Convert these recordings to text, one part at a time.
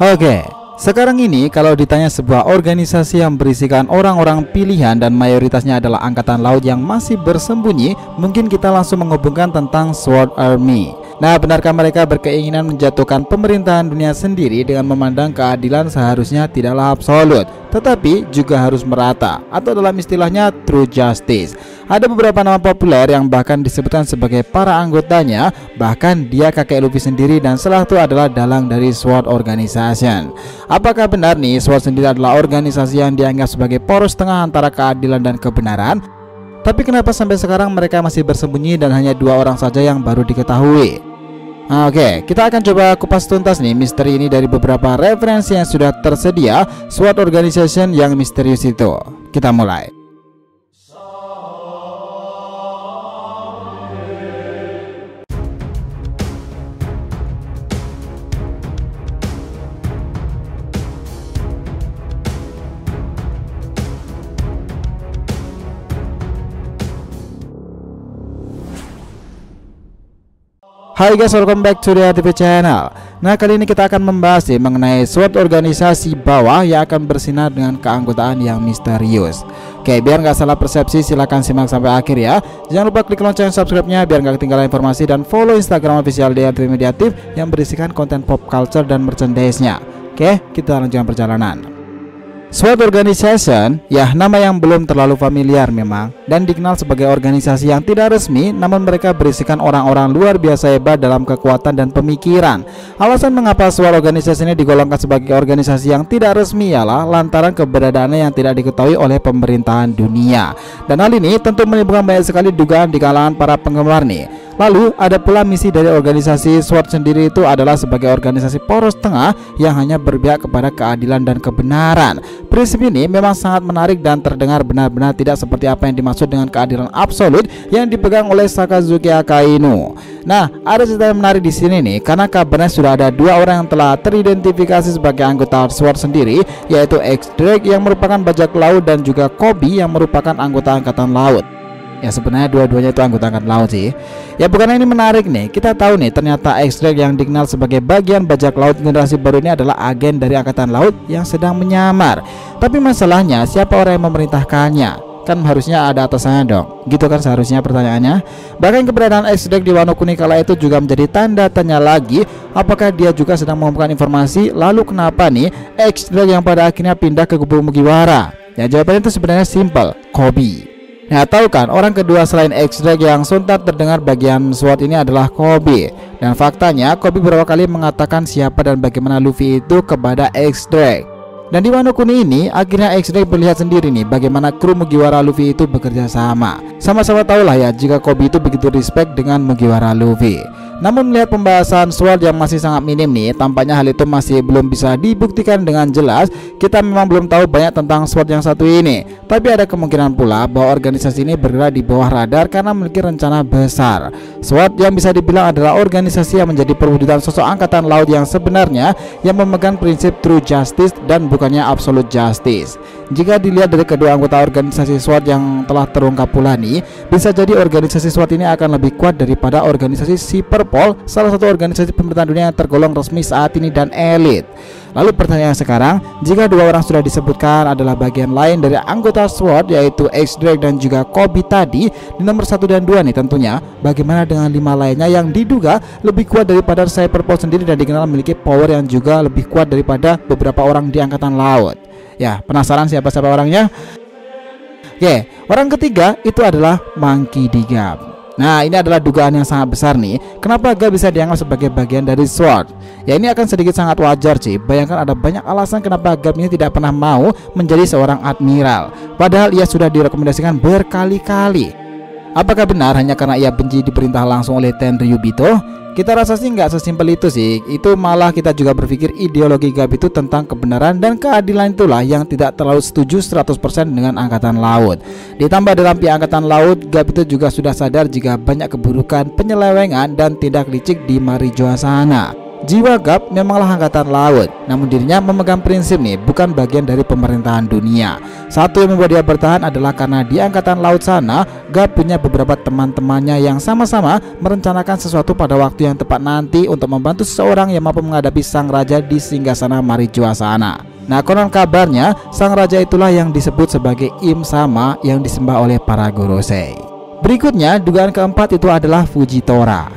Oke, sekarang ini kalau ditanya sebuah organisasi yang berisikan orang-orang pilihan dan mayoritasnya adalah angkatan laut yang masih bersembunyi, mungkin kita langsung menghubungkan tentang Sword Army. Nah, benarkah mereka berkeinginan menjatuhkan pemerintahan dunia sendiri dengan memandang keadilan seharusnya tidaklah absolut, tetapi juga harus merata, atau dalam istilahnya true justice. Ada beberapa nama populer yang bahkan disebutkan sebagai para anggotanya, bahkan dia kakek Luffy sendiri, dan salah satu adalah dalang dari Sword Organization. Apakah benar nih Sword sendiri adalah organisasi yang dianggap sebagai poros tengah antara keadilan dan kebenaran? Tapi kenapa sampai sekarang mereka masih bersembunyi dan hanya 2 orang saja yang baru diketahui? Oke, kita akan coba kupas tuntas nih misteri ini dari beberapa referensi yang sudah tersedia Sword Organization yang misterius itu. Kita mulai. Hai guys, welcome back to the ATV channel. Nah, kali ini kita akan membahas mengenai suatu organisasi bawah yang akan bersinar dengan keanggotaan yang misterius. Oke, biar nggak salah persepsi, silahkan simak sampai akhir ya. Jangan lupa klik lonceng subscribe-nya biar nggak ketinggalan informasi, dan follow Instagram official ATV Mediatif yang berisikan konten pop culture dan merchandise-nya. Oke, kita lanjutkan perjalanan. Sword Organization, ya nama yang belum terlalu familiar memang, dan dikenal sebagai organisasi yang tidak resmi, namun mereka berisikan orang-orang luar biasa hebat dalam kekuatan dan pemikiran. Alasan mengapa Sword Organization ini digolongkan sebagai organisasi yang tidak resmi ialah lantaran keberadaannya yang tidak diketahui oleh pemerintahan dunia. Dan hal ini tentu menimbulkan banyak sekali dugaan di kalangan para penggemar nih. Lalu ada pula misi dari organisasi Sword sendiri, itu adalah sebagai organisasi poros tengah yang hanya berpihak kepada keadilan dan kebenaran. Prinsip ini memang sangat menarik dan terdengar benar-benar tidak seperti apa yang dimaksud dengan keadilan absolut yang dipegang oleh Sakazuki Akainu. Nah, ada cerita yang menarik di sini nih, karena kabarnya sudah ada 2 orang yang telah teridentifikasi sebagai anggota Sword sendiri, yaitu X-Drake yang merupakan bajak laut dan juga Kobe yang merupakan anggota angkatan laut. Ya, sebenarnya dua-duanya itu anggota angkatan laut sih. Ya, bukannya ini menarik nih. Kita tahu nih, ternyata X-Drake yang dikenal sebagai bagian bajak laut generasi baru ini adalah agen dari angkatan laut yang sedang menyamar. Tapi masalahnya, siapa orang yang memerintahkannya? Kan harusnya ada atasannya dong. Gitu kan seharusnya pertanyaannya. Bahkan keberadaan X-Drake di Wano Kuni kala itu juga menjadi tanda tanya lagi, apakah dia juga sedang mengumpulkan informasi? Lalu kenapa nih X-Drake yang pada akhirnya pindah ke kubu Mugiwara? Ya, jawabannya itu sebenarnya simple, Kobe. Nah, tahu kan, orang kedua selain X-Drake yang sontak terdengar bagian SWORD ini adalah Kobe. Dan faktanya Kobe beberapa kali mengatakan siapa dan bagaimana Luffy itu kepada X-Drake. Dan di Wano Kuni ini akhirnya X-Drake melihat sendiri nih bagaimana kru Mugiwara Luffy itu bekerja sama. Sama-sama tahu lah ya jika Kobe itu begitu respect dengan Mugiwara Luffy. Namun melihat pembahasan SWORD yang masih sangat minim nih, tampaknya hal itu masih belum bisa dibuktikan dengan jelas. Kita memang belum tahu banyak tentang SWORD yang satu ini. Tapi ada kemungkinan pula bahwa organisasi ini bergerak di bawah radar karena memiliki rencana besar. SWORD yang bisa dibilang adalah organisasi yang menjadi perwujudan sosok angkatan laut yang sebenarnya, yang memegang prinsip true justice dan bukannya absolute justice. Jika dilihat dari kedua anggota organisasi SWORD yang telah terungkap pula nih, bisa jadi organisasi SWORD ini akan lebih kuat daripada organisasi Cyberpol, salah satu organisasi pemerintahan dunia yang tergolong resmi saat ini dan elit. Lalu pertanyaan sekarang, jika 2 orang sudah disebutkan adalah bagian lain dari anggota SWORD, yaitu X-Drake dan juga Kobe tadi di nomor 1 dan 2 nih tentunya, bagaimana dengan 5 lainnya yang diduga lebih kuat daripada Cyberpol sendiri dan dikenal memiliki power yang juga lebih kuat daripada beberapa orang di angkatan laut? Ya, penasaran siapa-siapa orangnya? Oke, orang ketiga itu adalah Monkey D. Garp. Nah, ini adalah dugaan yang sangat besar nih. Kenapa Garp bisa dianggap sebagai bagian dari SWORD? Ya, ini akan sedikit sangat wajar sih. Bayangkan ada banyak alasan kenapa Garp ini tidak pernah mau menjadi seorang admiral, padahal ia sudah direkomendasikan berkali-kali. Apakah benar hanya karena ia benci diperintah langsung oleh Tenryubito? Kita rasa sih nggak sesimpel itu sih. Itu malah kita juga berpikir ideologi Garp itu tentang kebenaran dan keadilan itulah yang tidak terlalu setuju 100% dengan angkatan laut. Ditambah dalam pihak angkatan laut, Garp itu juga sudah sadar jika banyak keburukan, penyelewengan dan tindak licik di Marijoa sana. jiwa GAP memanglah angkatan laut, namun dirinya memegang prinsip nih bukan bagian dari pemerintahan dunia. Satu yang membuat dia bertahan adalah karena di angkatan laut sana GAP punya beberapa teman-temannya yang sama-sama merencanakan sesuatu pada waktu yang tepat nanti untuk membantu seseorang yang mampu menghadapi sang raja di singgasana Marijuasana. Nah, konon kabarnya sang raja itulah yang disebut sebagai Im Sama yang disembah oleh para Gorosei. Berikutnya, dugaan keempat itu adalah Fujitora.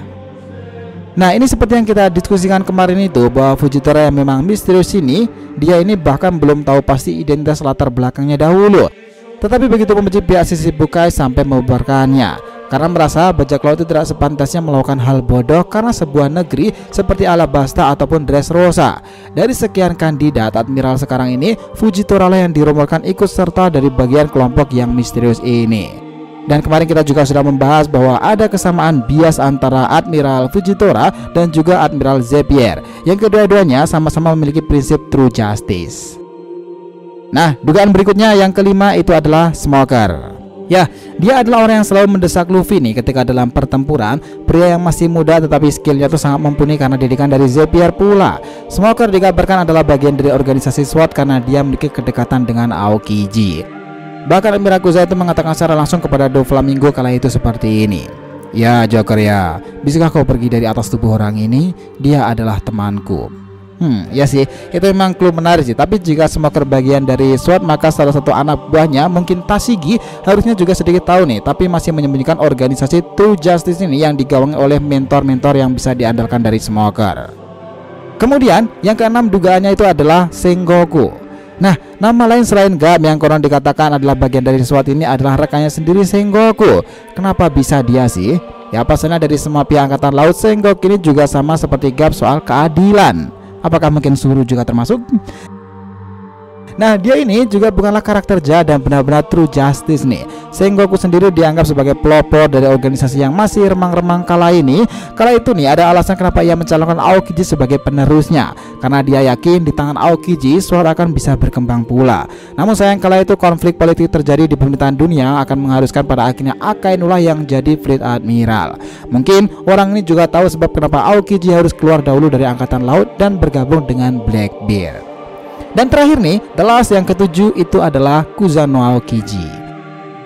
Nah, ini seperti yang kita diskusikan kemarin itu, bahwa Fujitora yang memang misterius ini, dia ini bahkan belum tahu pasti identitas latar belakangnya dahulu. Tetapi begitu membenci pihak Shichibukai sampai membubarkannya, karena merasa bajak laut itu tidak sepantasnya melakukan hal bodoh karena sebuah negeri seperti Alabasta ataupun Dressrosa. Dari sekian kandidat admiral sekarang ini, Fujitora lah yang dirumorkan ikut serta dari bagian kelompok yang misterius ini. Dan kemarin kita juga sudah membahas bahwa ada kesamaan bias antara Admiral Fujitora dan juga Admiral Zepier, yang kedua-duanya sama-sama memiliki prinsip true justice. Nah, dugaan berikutnya yang kelima itu adalah Smoker. Ya, dia adalah orang yang selalu mendesak Luffy nih ketika dalam pertempuran. Pria yang masih muda tetapi skillnya tuh sangat mumpuni karena didikan dari Zepier pula. Smoker dikabarkan adalah bagian dari organisasi SWORD karena dia memiliki kedekatan dengan Aokiji. Bahkan Admiral Kuza itu mengatakan secara langsung kepada Doflamingo kala itu seperti ini. Ya Joker ya, bisakah kau pergi dari atas tubuh orang ini? Dia adalah temanku. Ya sih, itu memang clue menarik sih. Tapi jika Smoker bagian dari SWORD, maka salah satu anak buahnya mungkin Tashigi harusnya juga sedikit tahu nih, tapi masih menyembunyikan organisasi True Justice ini yang digawangi oleh mentor-mentor yang bisa diandalkan dari Smoker. Kemudian yang keenam dugaannya itu adalah Sengoku. Nah, nama lain selain GAP yang konon dikatakan adalah bagian dari SWORD ini adalah rekannya sendiri, Sengoku. Kenapa bisa dia sih? Ya pasalnya dari semua pihak angkatan laut, Sengoku ini juga sama seperti GAP soal keadilan. Apakah mungkin Suru juga termasuk? Nah, dia ini juga bukanlah karakter jahat dan benar-benar true justice nih. Sengoku sendiri dianggap sebagai pelopor dari organisasi yang masih remang-remang kala ini. Kala itu nih ada alasan kenapa ia mencalonkan Aokiji sebagai penerusnya, karena dia yakin di tangan Aokiji SWORD akan bisa berkembang pula. Namun sayang kala itu konflik politik terjadi di pemerintahan dunia akan mengharuskan pada akhirnya Akainu yang jadi Fleet Admiral. Mungkin orang ini juga tahu sebab kenapa Aokiji harus keluar dahulu dari angkatan laut dan bergabung dengan Blackbeard. Dan terakhir nih, the last yang ketujuh itu adalah Kusano Aokiji.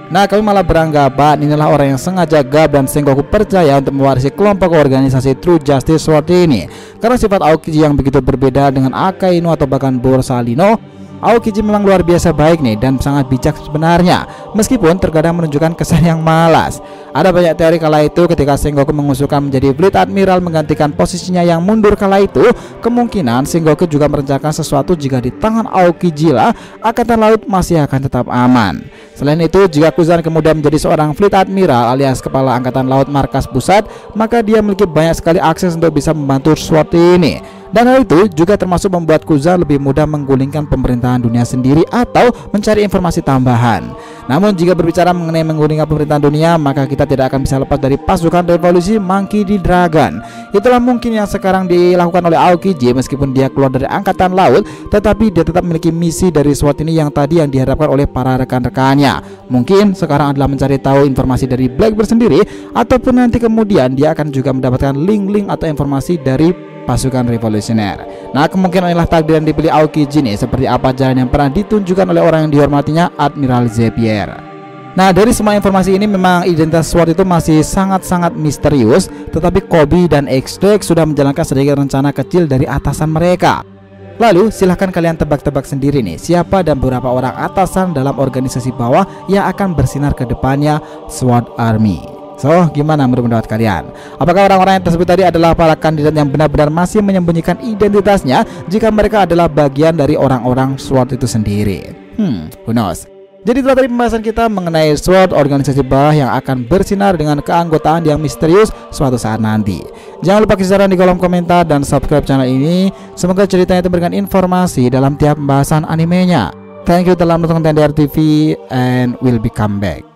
Nah, kami malah beranggapan inilah orang yang sengaja GAP dan Sengoku percaya untuk mewarisi kelompok organisasi True Justice SWORD ini. Karena sifat Aokiji yang begitu berbeda dengan Akainu atau bahkan Borsalino, Aokiji memang luar biasa baik nih dan sangat bijak sebenarnya, meskipun terkadang menunjukkan kesan yang malas. Ada banyak teori kala itu ketika Sengoku mengusulkan menjadi Fleet Admiral menggantikan posisinya yang mundur kala itu, kemungkinan Sengoku juga merencanakan sesuatu jika di tangan Aokiji lah angkatan laut masih akan tetap aman. Selain itu, jika Kuzan kemudian menjadi seorang Fleet Admiral alias kepala angkatan laut markas pusat, maka dia memiliki banyak sekali akses untuk bisa membantu SWORD ini. Dan hal itu juga termasuk membuat Kuzan lebih mudah menggulingkan pemerintahan dunia sendiri atau mencari informasi tambahan. Namun jika berbicara mengenai menggulingkan pemerintahan dunia, maka kita tidak akan bisa lepas dari pasukan revolusi Monkey D. Dragon. Itulah mungkin yang sekarang dilakukan oleh Aokiji. Meskipun dia keluar dari angkatan laut, tetapi dia tetap memiliki misi dari SWORD ini yang tadi yang diharapkan oleh para rekan-rekannya. Mungkin sekarang adalah mencari tahu informasi dari Blackbeard sendiri, ataupun nanti kemudian dia akan juga mendapatkan link-link atau informasi dari pasukan revolusioner. Nah, kemungkinan inilah takdir yang dipilih Aokiji nih, seperti apa jalan yang pernah ditunjukkan oleh orang yang dihormatinya, Admiral Zepier. Nah, dari semua informasi ini memang identitas SWORD itu masih sangat-sangat misterius, tetapi Koby dan X-Drake sudah menjalankan sedikit rencana kecil dari atasan mereka. Lalu silahkan kalian tebak-tebak sendiri nih, siapa dan beberapa orang atasan dalam organisasi bawah yang akan bersinar ke depannya SWORD Army. So, gimana menurut pendapat kalian? Apakah orang-orang yang tersebut tadi adalah para kandidat yang benar-benar masih menyembunyikan identitasnya jika mereka adalah bagian dari orang-orang SWORD itu sendiri? Who knows? Jadi itulah tadi pembahasan kita mengenai SWORD, organisasi bawah yang akan bersinar dengan keanggotaan yang misterius suatu saat nanti. Jangan lupa kasih saran di kolom komentar dan subscribe channel ini. Semoga ceritanya itu memberikan informasi dalam tiap pembahasan animenya. Thank you telah menonton TNDR TV and we'll be come back.